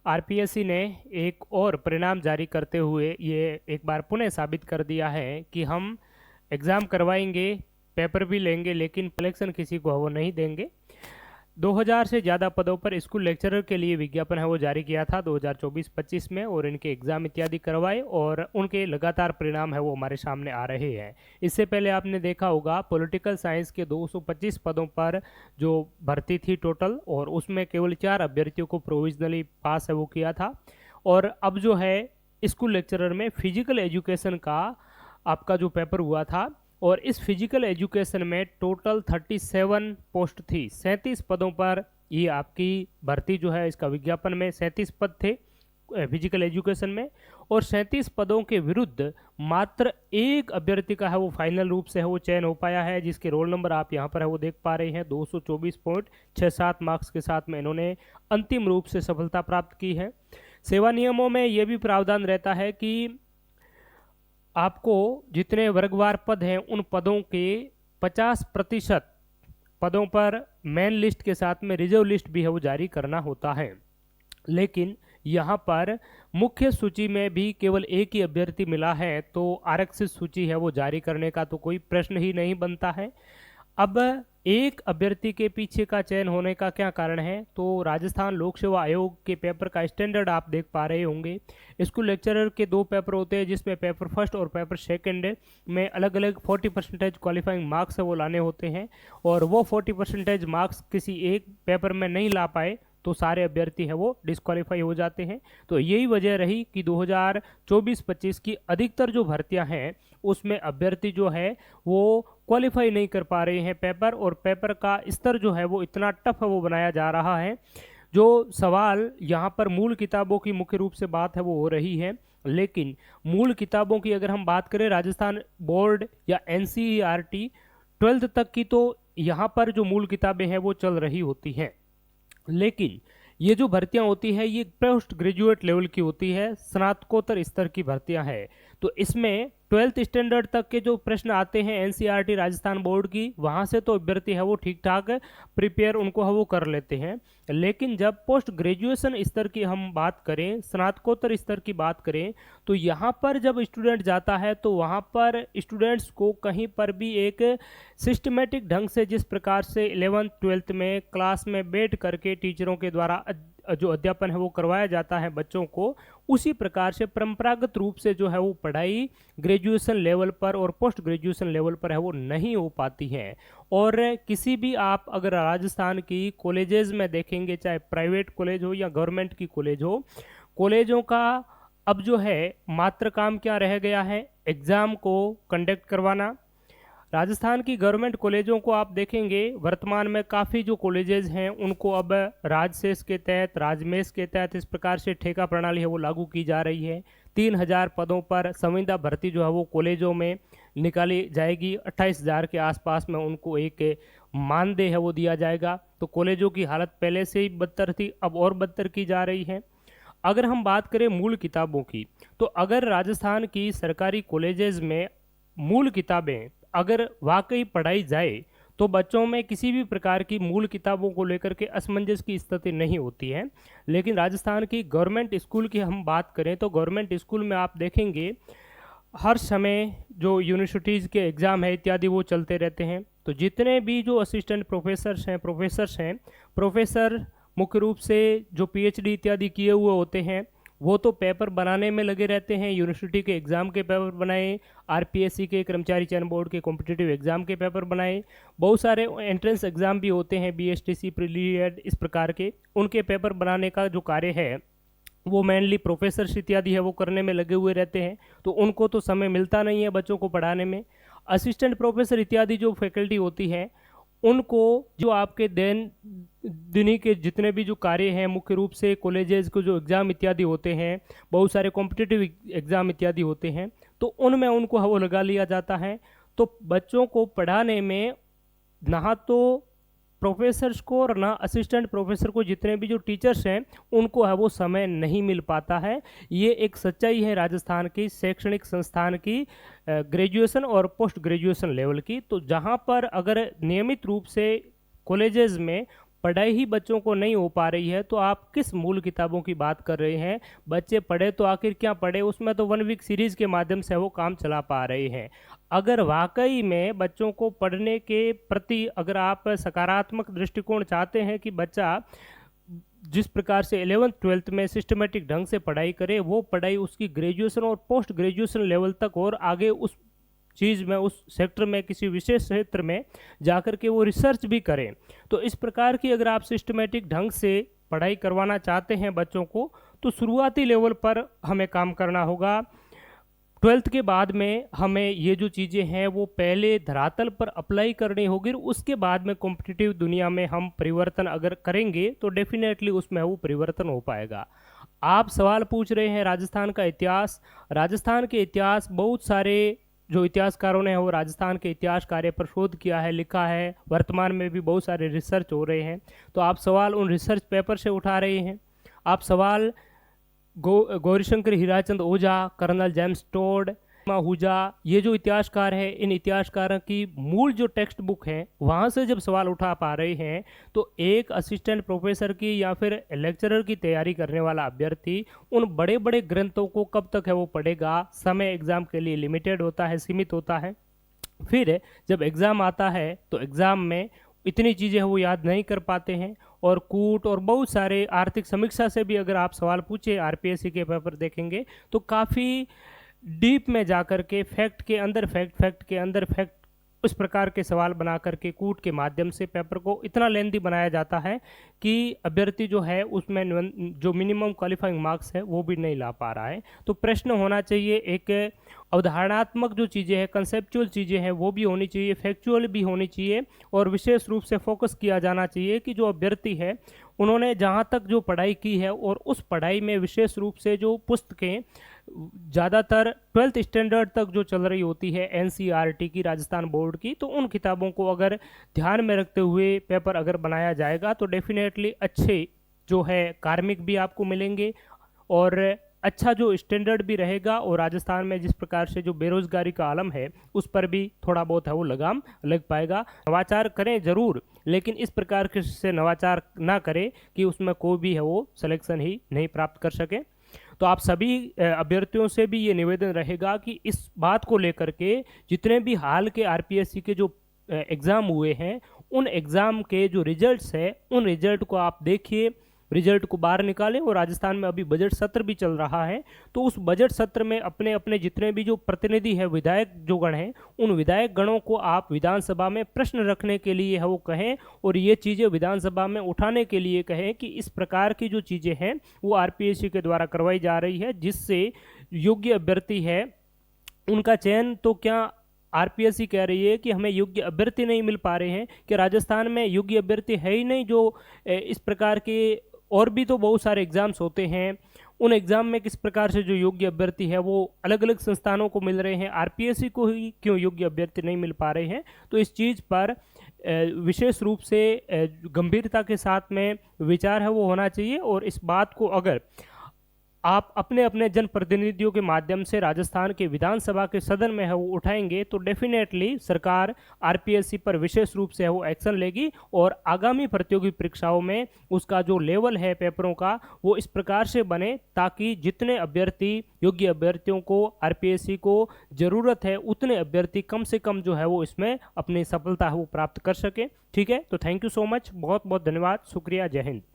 RPSC ने एक और परिणाम जारी करते हुए ये एक बार पुनः साबित कर दिया है कि हम एग्ज़ाम करवाएंगे, पेपर भी लेंगे, लेकिन सिलेक्शन किसी को वो नहीं देंगे। 2000 से ज़्यादा पदों पर स्कूल लेक्चरर के लिए विज्ञापन है वो जारी किया था 2024-25 में, और इनके एग्ज़ाम इत्यादि करवाए और उनके लगातार परिणाम है वो हमारे सामने आ रहे हैं। इससे पहले आपने देखा होगा पॉलिटिकल साइंस के 225 पदों पर जो भर्ती थी टोटल, और उसमें केवल 4 अभ्यर्थियों को प्रोविजनली पास है वो किया था। और अब जो है स्कूल लेक्चरर में फिजिकल एजुकेशन का आपका जो पेपर हुआ था, और इस फिजिकल एजुकेशन में टोटल 37 पोस्ट थी, 37 पदों पर ये आपकी भर्ती जो है, इसका विज्ञापन में 37 पद थे फिजिकल एजुकेशन में, और 37 पदों के विरुद्ध मात्र एक अभ्यर्थी का है वो फाइनल रूप से है वो चयन हो पाया है, जिसके रोल नंबर आप यहाँ पर है वो देख पा रहे हैं। 224.67 मार्क्स के साथ में इन्होंने अंतिम रूप से सफलता प्राप्त की है। सेवा नियमों में यह भी प्रावधान रहता है कि आपको जितने वर्गवार पद हैं उन पदों के 50% पदों पर मेन लिस्ट के साथ में रिजर्व लिस्ट भी है वो जारी करना होता है। लेकिन यहाँ पर मुख्य सूची में भी केवल एक ही अभ्यर्थी मिला है, तो आरक्षित सूची है वो जारी करने का तो कोई प्रश्न ही नहीं बनता है। अब एक अभ्यर्थी के पीछे का चयन होने का क्या कारण है, तो राजस्थान लोक सेवा आयोग के पेपर का स्टैंडर्ड आप देख पा रहे होंगे। स्कूल लेक्चरर के 2 पेपर होते हैं, जिसमें पेपर फर्स्ट और पेपर सेकंड में अलग अलग 40% क्वालिफाइंग मार्क्स है वो लाने होते हैं, और वो 40% मार्क्स किसी एक पेपर में नहीं ला पाए तो सारे अभ्यर्थी है वो डिस्क्वालीफाई हो जाते हैं। तो यही वजह रही कि 2024-25 की अधिकतर जो भर्तियां हैं उसमें अभ्यर्थी जो है वो क्वालिफाई नहीं कर पा रहे हैं पेपर, और पेपर का स्तर जो है वो इतना टफ है वो बनाया जा रहा है। जो सवाल यहाँ पर मूल किताबों की मुख्य रूप से बात है वो हो रही है, लेकिन मूल किताबों की अगर हम बात करें राजस्थान बोर्ड या एनसीईआरटी 12th तक की, तो यहाँ पर जो मूल किताबें हैं वो चल रही होती हैं। लेकिन ये जो भर्तियां होती है ये पोस्ट ग्रेजुएट लेवल की होती है, स्नातकोत्तर स्तर की भर्तियां हैं। तो इसमें 12th स्टैंडर्ड तक के जो प्रश्न आते हैं एनसीईआरटी राजस्थान बोर्ड की, वहां से तो अभ्यर्थी है वो ठीक ठाक प्रिपेयर उनको है वो कर लेते हैं। लेकिन जब पोस्ट ग्रेजुएशन स्तर की हम बात करें, स्नातकोत्तर स्तर की बात करें, तो यहाँ पर जब स्टूडेंट जाता है तो वहाँ पर स्टूडेंट्स को कहीं पर भी एक सिस्टमेटिक ढंग से, जिस प्रकार से 11th-12th में क्लास में बैठ करके टीचरों के द्वारा जो अध्यापन है वो करवाया जाता है बच्चों को, उसी प्रकार से परंपरागत रूप से जो है वो पढ़ाई ग्रेजुएशन लेवल पर और पोस्ट ग्रेजुएशन लेवल पर है वो नहीं हो पाती है। और किसी भी आप अगर राजस्थान की कॉलेजेस में देखेंगे, चाहे प्राइवेट कॉलेज हो या गवर्नमेंट की कॉलेज हो, कॉलेजों का अब जो है मात्र काम क्या रह गया है, एग्ज़ाम को कंडक्ट करवाना। राजस्थान की गवर्नमेंट कॉलेजों को आप देखेंगे वर्तमान में काफ़ी जो कॉलेजेस हैं उनको अब राजसेस के तहत, राजमेस के तहत इस प्रकार से ठेका प्रणाली है वो लागू की जा रही है। 3000 पदों पर संविदा भर्ती जो है वो कॉलेजों में निकाली जाएगी। 28,000 के आसपास में उनको एक मानदेय है वो दिया जाएगा। तो कॉलेजों की हालत पहले से ही बदतर थी, अब और बदतर की जा रही है। अगर हम बात करें मूल किताबों की, तो अगर राजस्थान की सरकारी कॉलेजेस में मूल किताबें अगर वाकई पढ़ाई जाए तो बच्चों में किसी भी प्रकार की मूल किताबों को लेकर के असमंजस की स्थिति नहीं होती है। लेकिन राजस्थान की गवर्नमेंट स्कूल की हम बात करें तो गवर्नमेंट स्कूल में आप देखेंगे हर समय जो यूनिवर्सिटीज़ के एग्ज़ाम है इत्यादि वो चलते रहते हैं। तो जितने भी जो असिस्टेंट प्रोफेसर मुख्य रूप से जो पीएचडी इत्यादि किए हुए होते हैं, वो तो पेपर बनाने में लगे रहते हैं। यूनिवर्सिटी के एग्ज़ाम के पेपर बनाए, आरपीएससी के कर्मचारी चयन बोर्ड के कॉम्पिटिटिव एग्ज़ाम के पेपर बनाए, बहुत सारे एंट्रेंस एग्ज़ाम भी होते हैं, बीएसटीसी, प्रीलियड, इस प्रकार के उनके पेपर बनाने का जो कार्य है वो मेनली प्रोफेसर्स इत्यादि है वो करने में लगे हुए रहते हैं। तो उनको तो समय मिलता नहीं है बच्चों को पढ़ाने में। असिस्टेंट प्रोफेसर इत्यादि जो फैकल्टी होती है उनको जो आपके दिनी के जितने भी जो कार्य हैं, मुख्य रूप से कॉलेजेस को जो एग्ज़ाम इत्यादि होते हैं, बहुत सारे कॉम्पिटिटिव एग्ज़ाम इत्यादि होते हैं, तो उनमें उनको वो लगा लिया जाता है। तो बच्चों को पढ़ाने में ना तो प्रोफेसर्स को और ना असिस्टेंट प्रोफेसर को, जितने भी जो टीचर्स हैं उनको है वो समय नहीं मिल पाता है। ये एक सच्चाई है राजस्थान की शैक्षणिक संस्थान की ग्रेजुएशन और पोस्ट ग्रेजुएशन लेवल की। तो जहाँ पर अगर नियमित रूप से कॉलेजेस में पढ़ाई ही बच्चों को नहीं हो पा रही है, तो आप किस मूल किताबों की बात कर रहे हैं? बच्चे पढ़े तो आखिर क्या पढ़े, उसमें तो 1 वीक सीरीज़ के माध्यम से वो काम चला पा रहे हैं। अगर वाक़ई में बच्चों को पढ़ने के प्रति अगर आप सकारात्मक दृष्टिकोण चाहते हैं कि बच्चा जिस प्रकार से 11th-12th में सिस्टमैटिक ढंग से पढ़ाई करे, वो पढ़ाई उसकी ग्रेजुएशन और पोस्ट ग्रेजुएशन लेवल तक और आगे उस चीज़ में, उस सेक्टर में, किसी विशेष क्षेत्र में जाकर के वो रिसर्च भी करें। तो इस प्रकार की अगर आप सिस्टमैटिक ढंग से पढ़ाई करवाना चाहते हैं बच्चों को, तो शुरुआती लेवल पर हमें काम करना होगा। 12th के बाद में हमें ये जो चीज़ें हैं वो पहले धरातल पर अप्लाई करनी होगी, उसके बाद में कॉम्पिटिटिव दुनिया में हम परिवर्तन अगर करेंगे तो डेफिनेटली उसमें वो परिवर्तन हो पाएगा। आप सवाल पूछ रहे हैं राजस्थान का इतिहास। राजस्थान के इतिहास, बहुत सारे जो इतिहासकारों ने वो राजस्थान के इतिहास कार्य पर शोध किया है, लिखा है, वर्तमान में भी बहुत सारे रिसर्च हो रहे हैं। तो आप सवाल उन रिसर्च पेपर से उठा रहे हैं। आप सवाल गौरीशंकर हीराचंद ओझा, कर्नल जेम्स टोड, आहूजा, ये जो इतिहासकार है, इन इतिहासकारों की मूल जो टेक्स्ट बुक है वहाँ से जब सवाल उठा पा रहे हैं, तो एक असिस्टेंट प्रोफेसर की या फिर लेक्चरर की तैयारी करने वाला अभ्यर्थी उन बड़े बड़े ग्रंथों को कब तक है वो पढ़ेगा? समय एग्ज़ाम के लिए लिमिटेड होता है, सीमित होता है। फिर जब एग्ज़ाम आता है तो एग्ज़ाम में इतनी चीज़ें वो याद नहीं कर पाते हैं, और कूट और बहुत सारे आर्थिक समीक्षा से भी अगर आप सवाल पूछे, आरपीएससी के पेपर देखेंगे तो काफ़ी डीप में जाकर के फैक्ट के अंदर फैक्ट, फैक्ट के अंदर फैक्ट, उस प्रकार के सवाल बना करके कूट के माध्यम से पेपर को इतना लेंथी बनाया जाता है कि अभ्यर्थी जो है उसमें जो मिनिमम क्वालिफाइंग मार्क्स है वो भी नहीं ला पा रहा है। तो प्रश्न होना चाहिए, एक अवधारणात्मक जो चीज़ें हैं, कंसेप्चुअल चीज़ें हैं वो भी होनी चाहिए, फैक्चुअल भी होनी चाहिए, और विशेष रूप से फोकस किया जाना चाहिए कि जो अभ्यर्थी है उन्होंने जहाँ तक जो पढ़ाई की है और उस पढ़ाई में विशेष रूप से जो पुस्तकें ज़्यादातर 12th स्टैंडर्ड तक जो चल रही होती है एनसीईआरटी की, राजस्थान बोर्ड की, तो उन किताबों को अगर ध्यान में रखते हुए पेपर अगर बनाया जाएगा तो डेफिनेटली अच्छे जो है कार्मिक भी आपको मिलेंगे और अच्छा जो स्टैंडर्ड भी रहेगा, और राजस्थान में जिस प्रकार से जो बेरोजगारी का आलम है उस पर भी थोड़ा बहुत है वो लगाम लग पाएगा। नवाचार करें ज़रूर, लेकिन इस प्रकार के से नवाचार ना करें कि उसमें कोई भी है वो सिलेक्शन ही नहीं प्राप्त कर सके। तो आप सभी अभ्यर्थियों से भी ये निवेदन रहेगा कि इस बात को लेकर के जितने भी हाल के आरपीएससी के जो एग्ज़ाम हुए हैं, उन एग्ज़ाम के जो रिजल्ट्स है, उन रिजल्ट को आप देखिए, रिजल्ट को बाहर निकालें। और राजस्थान में अभी बजट सत्र भी चल रहा है, तो उस बजट सत्र में अपने अपने जितने भी जो प्रतिनिधि है, विधायक जो गण हैं, उन विधायक गणों को आप विधानसभा में प्रश्न रखने के लिए है वो कहें, और ये चीज़ें विधानसभा में उठाने के लिए कहें कि इस प्रकार की जो चीज़ें हैं वो आरपीएससी के द्वारा करवाई जा रही है, जिससे योग्य अभ्यर्थी है उनका चयन, तो क्या आरपीएससी कह रही है कि हमें योग्य अभ्यर्थी नहीं मिल पा रहे हैं? कि राजस्थान में योग्य अभ्यर्थी है ही नहीं जो इस प्रकार के, और भी तो बहुत सारे एग्ज़ाम्स होते हैं, उन एग्ज़ाम में किस प्रकार से जो योग्य अभ्यर्थी है वो अलग अलग संस्थानों को मिल रहे हैं, आरपीएससी को ही क्यों योग्य अभ्यर्थी नहीं मिल पा रहे हैं? तो इस चीज़ पर विशेष रूप से गंभीरता के साथ में विचार है वो होना चाहिए। और इस बात को अगर आप अपने अपने जनप्रतिनिधियों के माध्यम से राजस्थान के विधानसभा के सदन में है वो उठाएंगे, तो डेफिनेटली सरकार आरपीएससी पर विशेष रूप से है वो एक्शन लेगी, और आगामी प्रतियोगी परीक्षाओं में उसका जो लेवल है पेपरों का वो इस प्रकार से बने ताकि जितने अभ्यर्थी, योग्य अभ्यर्थियों को आरपीएससी को ज़रूरत है, उतने अभ्यर्थी कम से कम जो है वो इसमें अपनी सफलता है वो प्राप्त कर सके। ठीक है, तो थैंक यू सो मच, बहुत बहुत धन्यवाद, शुक्रिया, जय हिंद।